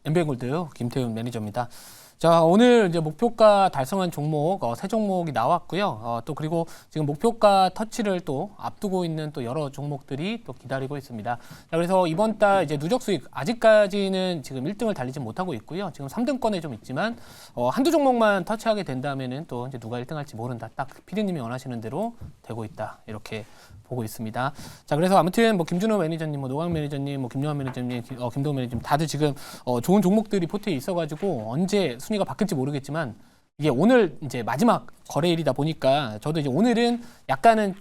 엠베골드 김태훈 매니저입니다. 자, 오늘 이제 목표가 달성한 종목 세 종목이 나왔고요. 또 그리고 지금 목표가 터치를 또 앞두고 있는 또 여러 종목들이 또 기다리고 있습니다. 자, 그래서 이번 달 이제 누적 수익 아직까지는 지금 1등을 달리지 못하고 있고요. 지금 3등권에 좀 있지만 한두 종목만 터치하게 된다면은 또 이제 누가 1등 할지 모른다. 딱 피디님이 원하시는 대로 되고 있다. 이렇게 보고 있습니다. 자, 그래서 아무튼 뭐 김준호 매니저님, 뭐 노광 매니저님, 뭐 김요한 매니저님, 김동훈 매니저님 다들 지금 좋은 종목들이 포트에 있어가지고 언제 순위가 바뀔지 모르겠지만 이게 오늘 이제 마지막 거래일이다 보니까 저도 이제 오늘은 약간은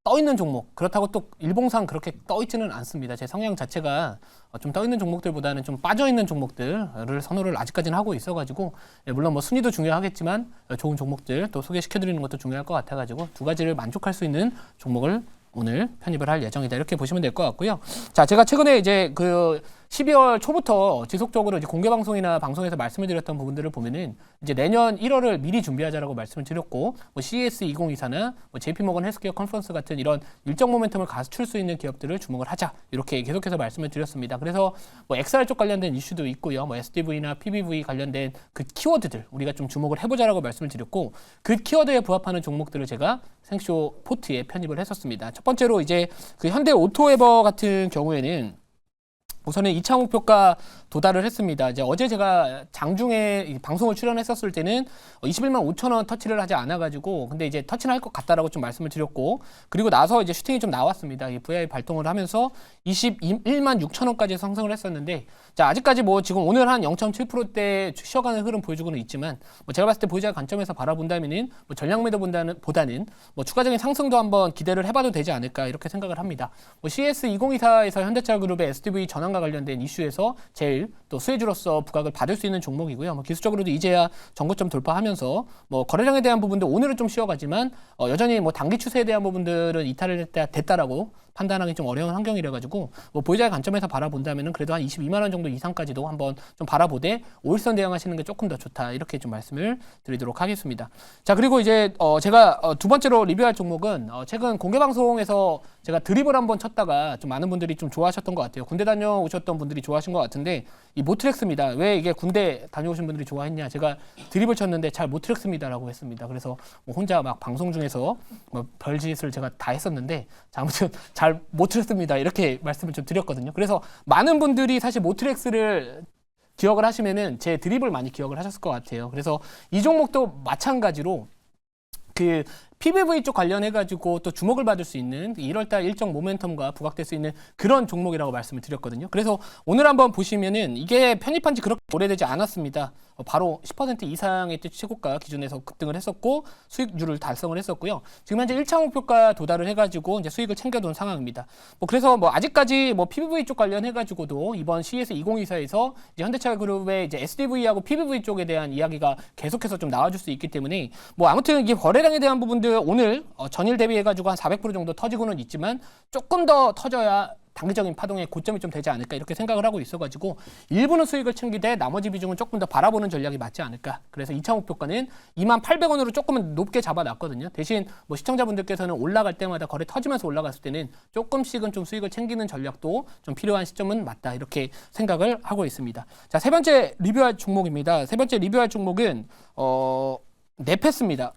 떠 있는 종목, 그렇다고 또 일봉상 그렇게 떠 있지는 않습니다. 제 성향 자체가 좀 떠 있는 종목들보다는 좀 빠져 있는 종목들을 선호를 아직까지는 하고 있어가지고, 물론 뭐 순위도 중요하겠지만 좋은 종목들 또 소개시켜드리는 것도 중요할 것 같아가지고 두 가지를 만족할 수 있는 종목을 오늘 편입을 할 예정이다. 이렇게 보시면 될 것 같고요. 자, 제가 최근에 이제 그 12월 초부터 지속적으로 이제 공개 방송이나 방송에서 말씀을 드렸던 부분들을 보면은 이제 내년 1월을 미리 준비하자라고 말씀을 드렸고, 뭐 CES 2024나 뭐 JP모건 헬스케어 컨퍼런스 같은 이런 일정 모멘텀을 갖출 수 있는 기업들을 주목을 하자. 이렇게 계속해서 말씀을 드렸습니다. 그래서 뭐 XR 쪽 관련된 이슈도 있고요. 뭐 SDV나 PBV 관련된 그 키워드들 우리가 좀 주목을 해보자라고 말씀을 드렸고, 그 키워드에 부합하는 종목들을 제가 생쇼 포트에 편입을 했었습니다. 첫 번째로 이제 그 현대 오토에버 같은 경우에는 우선은 2차 목표가 도달을 했습니다. 이제 어제 제가 장중에 방송을 출연했었을 때는 21만 5천 원 터치를 하지 않아가지고, 근데 이제 터치는 할 것 같다라고 좀 말씀을 드렸고, 그리고 나서 이제 슈팅이 좀 나왔습니다. 이 VI 발동을 하면서 21만 6천 원까지 상승을 했었는데, 자, 아직까지 뭐 지금 오늘 한 0.7%대 쉬어가는 흐름 보여주고는 있지만, 뭐 제가 봤을 때 보유자 관점에서 바라본다면은 뭐 전량 매도보다는 뭐 추가적인 상승도 한번 기대를 해봐도 되지 않을까 이렇게 생각을 합니다. 뭐 CS 2024에서 현대차그룹의 SDV 전환과 관련된 이슈에서 제일 또 수혜주로서 부각을 받을 수 있는 종목이고요. 뭐 기술적으로도 이제야 정고점 돌파하면서 뭐 거래량에 대한 부분도 오늘은 좀 쉬어가지만 여전히 뭐 단기 추세에 대한 부분들은 이탈을 됐다라고 판단하기 좀 어려운 환경이라 가지고 뭐 보유자의 관점에서 바라본다면은 그래도 한 22만 원 정도 이상까지도 한번 좀 바라보되 5일선 대응하시는 게 조금 더 좋다. 이렇게 좀 말씀을 드리도록 하겠습니다. 자, 그리고 이제 제가 두 번째로 리뷰할 종목은 최근 공개 방송에서 제가 드립을 한번 쳤다가 좀 많은 분들이 좀 좋아하셨던 것 같아요. 군대 다녀오셨던 분들이 좋아하신 것 같은데, 이 모트렉스입니다. 왜 이게 군대 다녀오신 분들이 좋아했냐? 제가 드립을 쳤는데 잘 모트렉스입니다라고 했습니다. 그래서 뭐 혼자 막 방송 중에서 뭐 별짓을 제가 다 했었는데, 자, 아무튼 잘 모트렉스입니다. 이렇게 말씀을 좀 드렸거든요. 그래서 많은 분들이 사실 모트렉스를 기억을 하시면은 제 드립을 많이 기억을 하셨을 것 같아요. 그래서 이 종목도 마찬가지로 그 PBV 쪽 관련해가지고 또 주목을 받을 수 있는 1월달 일정 모멘텀과 부각될 수 있는 그런 종목이라고 말씀을 드렸거든요. 그래서 오늘 한번 보시면은 이게 편입한 지 그렇게 오래되지 않았습니다. 바로 10% 이상의 최고가 기준에서 급등을 했었고 수익률을 달성을 했었고요. 지금 현재 1차 목표가 도달을 해가지고 이제 수익을 챙겨둔 상황입니다. 뭐 그래서 뭐 아직까지 뭐 PBV 쪽 관련해가지고도 이번 CES 2024에서 이제 현대차그룹의 이제 SDV하고 PBV 쪽에 대한 이야기가 계속해서 좀 나와줄 수 있기 때문에 뭐 아무튼 이게 거래량에 대한 부분들 오늘 전일 대비해가지고 한 400% 정도 터지고는 있지만 조금 더 터져야 단기적인 파동의 고점이 좀 되지 않을까 이렇게 생각을 하고 있어가지고 일부는 수익을 챙기되 나머지 비중은 조금 더 바라보는 전략이 맞지 않을까. 그래서 2차 목표가는 28,800원으로 조금은 높게 잡아놨거든요. 대신 뭐 시청자분들께서는 올라갈 때마다 거래 터지면서 올라갔을 때는 조금씩은 좀 수익을 챙기는 전략도 좀 필요한 시점은 맞다 이렇게 생각을 하고 있습니다. 자, 세 번째 리뷰할 종목입니다. 세 번째 리뷰할 종목은 네페스입니다.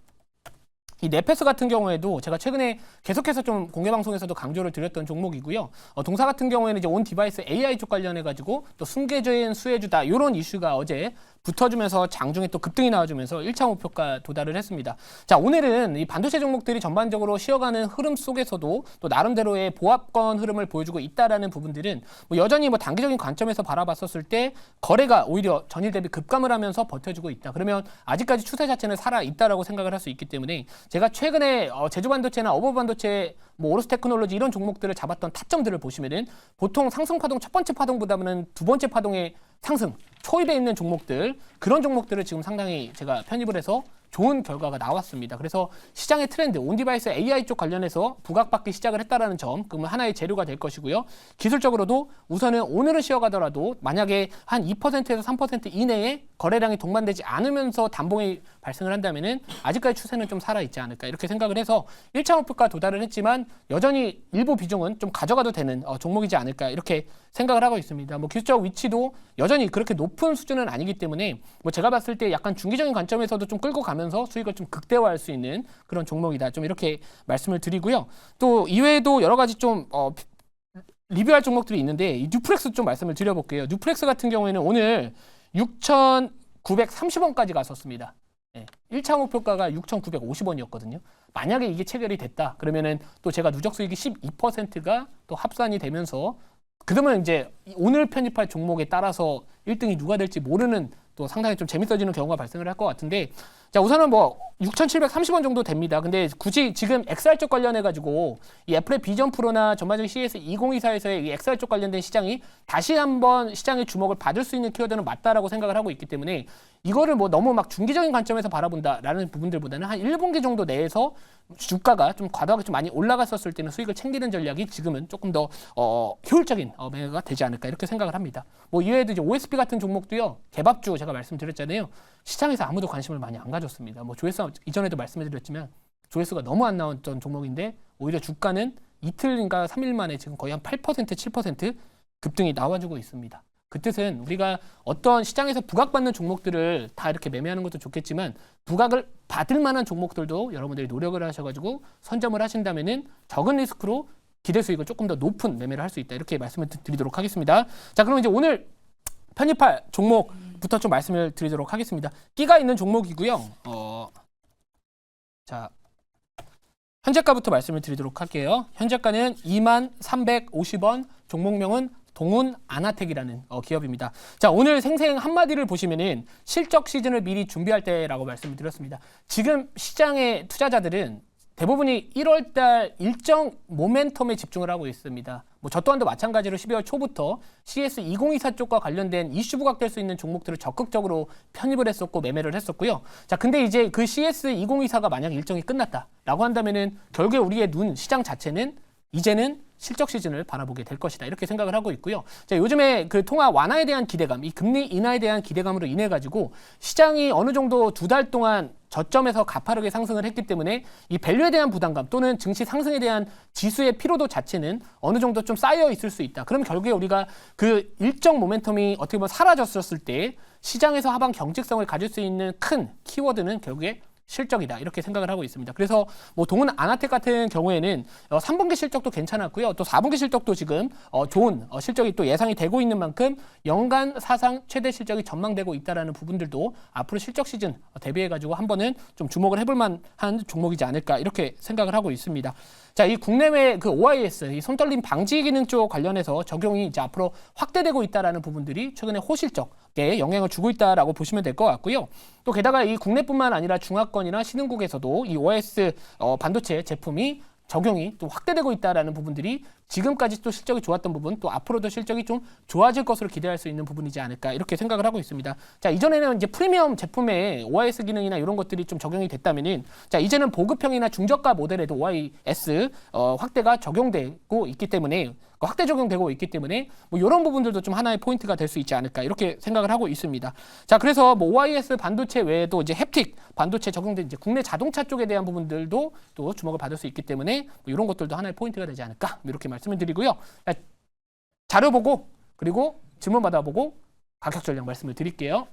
이 네페스 같은 경우에도 제가 최근에 계속해서 좀 공개 방송에서도 강조를 드렸던 종목이고요. 동사 같은 경우에는 이제 온 디바이스 AI 쪽 관련해가지고 또 숨겨진 수혜주다 이런 이슈가 어제 붙어주면서 장중에 또 급등이 나와주면서 1차 목표가 도달을 했습니다. 자, 오늘은 이 반도체 종목들이 전반적으로 쉬어가는 흐름 속에서도 또 나름대로의 보합권 흐름을 보여주고 있다라는 부분들은 뭐 여전히 뭐 단기적인 관점에서 바라봤었을 때 거래가 오히려 전일 대비 급감을 하면서 버텨주고 있다. 그러면 아직까지 추세 자체는 살아 있다라고 생각을 할 수 있기 때문에 제가 최근에 제주반도체나 어버반도체, 뭐 오로스테크놀로지 이런 종목들을 잡았던 타점들을 보시면은 보통 상승 파동 첫 번째 파동보다는 두 번째 파동의 상승 초입에 있는 종목들, 그런 종목들을 지금 상당히 제가 편입을 해서 좋은 결과가 나왔습니다. 그래서 시장의 트렌드, 온디바이스 AI 쪽 관련해서 부각받기 시작을 했다라는 점, 그러면 하나의 재료가 될 것이고요. 기술적으로도 우선은 오늘은 쉬어가더라도 만약에 한 2%에서 3% 이내에 거래량이 동반되지 않으면서 단봉이 발생을 한다면은 아직까지 추세는 좀 살아있지 않을까 이렇게 생각을 해서 1차 목표가 도달을 했지만 여전히 일부 비중은 좀 가져가도 되는 종목이지 않을까 이렇게 생각을 하고 있습니다. 뭐 기술적 위치도 여전히 그렇게 높은 수준은 아니기 때문에 뭐 제가 봤을 때 약간 중기적인 관점에서도 좀 끌고 가면서 수익을 좀 극대화할 수 있는 그런 종목이다. 좀 이렇게 말씀을 드리고요. 또 이외에도 여러 가지 좀 리뷰할 종목들이 있는데 이 뉴프렉스 좀 말씀을 드려볼게요. 뉴프렉스 같은 경우에는 오늘 6,930원까지 갔었습니다. 네, 1차 목표가가 6,950원이었거든요. 만약에 이게 체결이 됐다. 그러면은 또 제가 누적 수익이 12%가 또 합산이 되면서 그러면 이제 오늘 편입할 종목에 따라서 1등이 누가 될지 모르는 또 상당히 좀 재밌어지는 경우가 발생을 할 것 같은데 자 우선은 뭐 6,730원 정도 됩니다. 근데 굳이 지금 XR 쪽 관련해 가지고 이 애플의 비전 프로나 전반적인 CS 2024에서의 이 XR 쪽 관련된 시장이 다시 한번 시장의 주목을 받을 수 있는 키워드는 맞다라고 생각을 하고 있기 때문에 이거를 뭐 너무 막 중기적인 관점에서 바라본다라는 부분들보다는 한 1분기 정도 내에서 주가가 좀 과도하게 좀 많이 올라갔었을 때는 수익을 챙기는 전략이 지금은 조금 더 효율적인 매매가 되지 않을까 이렇게 생각을 합니다. 뭐 이외에도 이제 OSP 같은 종목도요. 개밥주 제가 말씀드렸잖아요. 시장에서 아무도 관심을 많이 안 가졌습니다. 뭐 조회수 이전에도 말씀드렸지만 조회수가 너무 안 나왔던 종목인데 오히려 주가는 이틀인가 3일 만에 지금 거의 한 8% 7% 급등이 나와주고 있습니다. 그 뜻은 우리가 어떤 시장에서 부각받는 종목들을 다 이렇게 매매하는 것도 좋겠지만 부각을 받을 만한 종목들도 여러분들이 노력을 하셔가지고 선점을 하신다면은 적은 리스크로 기대 수익을 조금 더 높은 매매를 할 수 있다 이렇게 말씀을 드리도록 하겠습니다. 자, 그럼 이제 오늘 편입할 종목부터 좀 말씀을 드리도록 하겠습니다. 끼가 있는 종목이고요. 자, 현재가부터 말씀을 드리도록 할게요. 현재가는 23,350원, 종목명은 동훈 아나텍이라는 기업입니다. 자, 오늘 생생 한마디를 보시면은 실적 시즌을 미리 준비할 때라고 말씀을 드렸습니다. 지금 시장의 투자자들은 대부분이 1월달 일정 모멘텀에 집중을 하고 있습니다. 뭐 저 또한도 마찬가지로 12월 초부터 CS 2024 쪽과 관련된 이슈 부각될 수 있는 종목들을 적극적으로 편입을 했었고 매매를 했었고요. 자, 근데 이제 그 CS 2024가 만약 일정이 끝났다라고 한다면은 결국에 우리의 눈 시장 자체는 이제는 실적 시즌을 바라보게 될 것이다 이렇게 생각을 하고 있고요. 자, 요즘에 그 통화 완화에 대한 기대감, 이 금리 인하에 대한 기대감으로 인해 가지고 시장이 어느 정도 2달 동안 저점에서 가파르게 상승을 했기 때문에 이 밸류에 대한 부담감 또는 증시 상승에 대한 지수의 피로도 자체는 어느 정도 좀 쌓여 있을 수 있다. 그럼 결국에 우리가 그 일정 모멘텀이 어떻게 보면 사라졌을 때 시장에서 하방 경직성을 가질 수 있는 큰 키워드는 결국에 실적이다 이렇게 생각을 하고 있습니다. 그래서 뭐 동훈 아나텍 같은 경우에는 3분기 실적도 괜찮았고요. 또 4분기 실적도 지금 좋은 실적이 또 예상이 되고 있는 만큼 연간 사상 최대 실적이 전망되고 있다라는 부분들도 앞으로 실적 시즌 대비해 가지고 한 번은 좀 주목을 해볼 만한 종목이지 않을까 이렇게 생각을 하고 있습니다. 자, 이 국내외 그 OIS, 이 손떨림 방지 기능 쪽 관련해서 적용이 이제 앞으로 확대되고 있다라는 부분들이 최근에 호실적에 영향을 주고 있다라고 보시면 될 것 같고요. 또 게다가 이 국내뿐만 아니라 중화권이나 신흥국에서도 이 OIS 반도체 제품이 적용이 또 확대되고 있다라는 부분들이 지금까지 또 실적이 좋았던 부분 또 앞으로도 실적이 좀 좋아질 것으로 기대할 수 있는 부분이지 않을까 이렇게 생각을 하고 있습니다. 자, 이전에는 이제 프리미엄 제품에 OIS 기능이나 이런 것들이 좀 적용이 됐다면은 자, 이제는 보급형이나 중저가 모델에도 OIS 확대가 적용되고 있기 때문에 확대 적용되고 있기 때문에 뭐 이런 부분들도 좀 하나의 포인트가 될 수 있지 않을까 이렇게 생각을 하고 있습니다. 자, 그래서 뭐 OIS 반도체 외에도 이제 햅틱 반도체 적용된 이제 국내 자동차 쪽에 대한 부분들도 또 주목을 받을 수 있기 때문에 뭐 이런 것들도 하나의 포인트가 되지 않을까 이렇게 말씀을 드리고요. 자, 자료 보고 그리고 질문 받아보고 가격 전략 말씀을 드릴게요.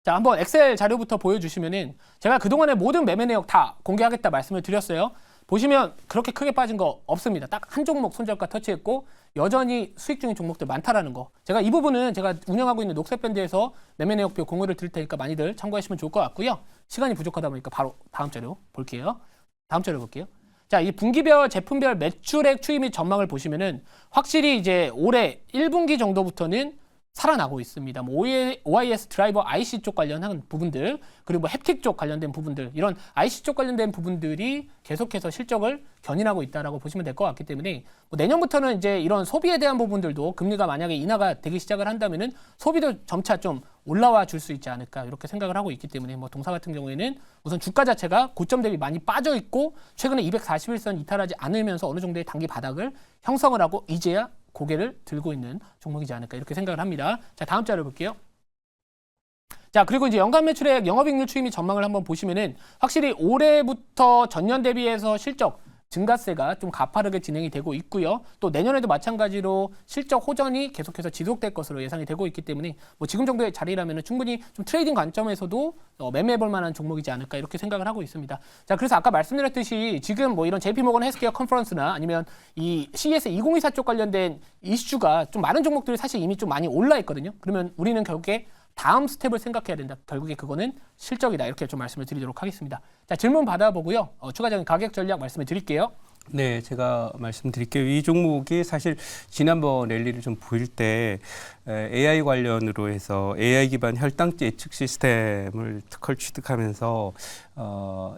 자, 한번 엑셀 자료부터 보여주시면은 제가 그동안의 모든 매매 내역 다 공개하겠다 말씀을 드렸어요. 보시면 그렇게 크게 빠진 거 없습니다. 딱 한 종목 손절가 터치했고 여전히 수익 중인 종목들 많다라는 거. 제가 이 부분은 제가 운영하고 있는 녹색밴드에서 매매 내역표 공유를 드릴 테니까 많이들 참고하시면 좋을 것 같고요. 시간이 부족하다 보니까 바로 다음 자료 볼게요. 다음 자료 볼게요. 자, 이 분기별 제품별 매출액 추이 및 전망을 보시면은 확실히 이제 올해 1분기 정도부터는 살아나고 있습니다. 뭐 OIS 드라이버 IC 쪽 관련한 부분들 그리고 뭐 햅틱 쪽 관련된 부분들 이런 IC 쪽 관련된 부분들이 계속해서 실적을 견인하고 있다라고 보시면 될 것 같기 때문에 뭐 내년부터는 이제 이런 소비에 대한 부분들도 금리가 만약에 인하가 되기 시작을 한다면은 소비도 점차 좀 올라와 줄 수 있지 않을까 이렇게 생각을 하고 있기 때문에 뭐 동사 같은 경우에는 우선 주가 자체가 고점 대비 많이 빠져 있고 최근에 241선 이탈하지 않으면서 어느 정도의 단기 바닥을 형성을 하고 이제야 고개를 들고 있는 종목이지 않을까 이렇게 생각을 합니다. 자, 다음 자료 볼게요. 자, 그리고 이제 연간 매출액, 영업이익률 추이 및 전망을 한번 보시면은 확실히 올해부터 전년 대비해서 실적 증가세가 좀 가파르게 진행이 되고 있고요. 또 내년에도 마찬가지로 실적 호전이 계속해서 지속될 것으로 예상이 되고 있기 때문에 뭐 지금 정도의 자리라면 충분히 좀 트레이딩 관점에서도 매매해볼 만한 종목이지 않을까 이렇게 생각을 하고 있습니다. 자, 그래서 아까 말씀드렸듯이 지금 뭐 이런 JP모건 헬스케어 컨퍼런스나 아니면 이 CES 2024 쪽 관련된 이슈가 좀 많은 종목들이 사실 이미 좀 많이 올라 있거든요. 그러면 우리는 결국에 다음 스텝을 생각해야 된다. 결국에 그거는 실적이다. 이렇게 좀 말씀을 드리도록 하겠습니다. 자, 질문 받아보고요. 추가적인 가격 전략 말씀을 드릴게요. 네, 제가 말씀드릴게요. 이 종목이 사실 지난번 랠리를 좀 보일 때 AI 관련으로 해서 AI 기반 혈당제 예측 시스템을 특허를 취득하면서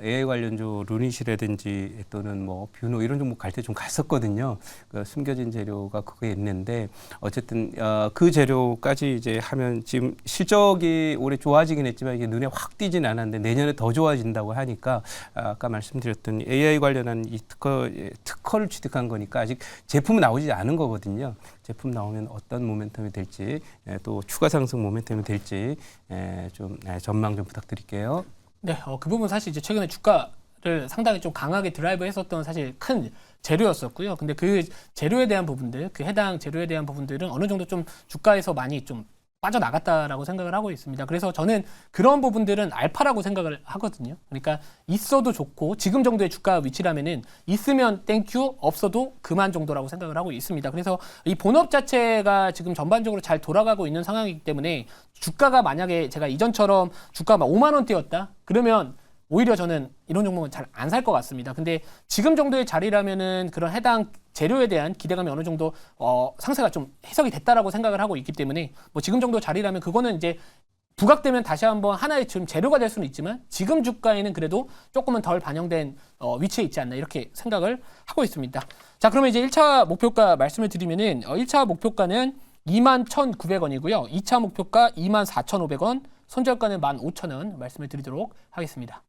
AI 관련주 루닛이라든지 또는 뭐 뷰노 이런 종목 갈 때 좀 갔었거든요. 그 숨겨진 재료가 그거에 있는데 어쨌든 그 재료까지 이제 하면 지금 실적이 올해 좋아지긴 했지만 이게 눈에 확 띄진 않았는데 내년에 더 좋아진다고 하니까 아까 말씀드렸던 AI 관련한 이 특허를 취득한 거니까 아직 제품은 나오지 않은 거거든요. 제품 나오면 어떤 모멘텀이 될지 또 추가 상승 모멘텀이 될지 좀 전망 좀 부탁드릴게요. 네, 그 부분 사실 이제 최근에 주가를 상당히 좀 강하게 드라이브했었던 사실 큰 재료였었고요. 근데 그 재료에 대한 부분들, 그 해당 재료에 대한 부분들은 어느 정도 좀 주가에서 많이 좀 빠져나갔다라고 생각을 하고 있습니다. 그래서 저는 그런 부분들은 알파라고 생각을 하거든요. 그러니까 있어도 좋고 지금 정도의 주가 위치라면은 있으면 땡큐, 없어도 그만 정도라고 생각을 하고 있습니다. 그래서 이 본업 자체가 지금 전반적으로 잘 돌아가고 있는 상황이기 때문에 주가가 만약에 제가 이전처럼 주가가 막 5만 원대였다? 그러면 오히려 저는 이런 종목은 잘 안 살 것 같습니다. 근데 지금 정도의 자리라면은 그런 해당 재료에 대한 기대감이 어느 정도 상세가 좀 해석이 됐다라고 생각을 하고 있기 때문에 뭐 지금 정도 자리라면 그거는 이제 부각되면 다시 한번 하나의 지금 재료가 될 수는 있지만 지금 주가에는 그래도 조금은 덜 반영된 위치에 있지 않나 이렇게 생각을 하고 있습니다. 자, 그러면 이제 1차 목표가 말씀을 드리면은 1차 목표가는 21,900원이고요. 2차 목표가 24,500원, 손절가는 15,000원 말씀을 드리도록 하겠습니다.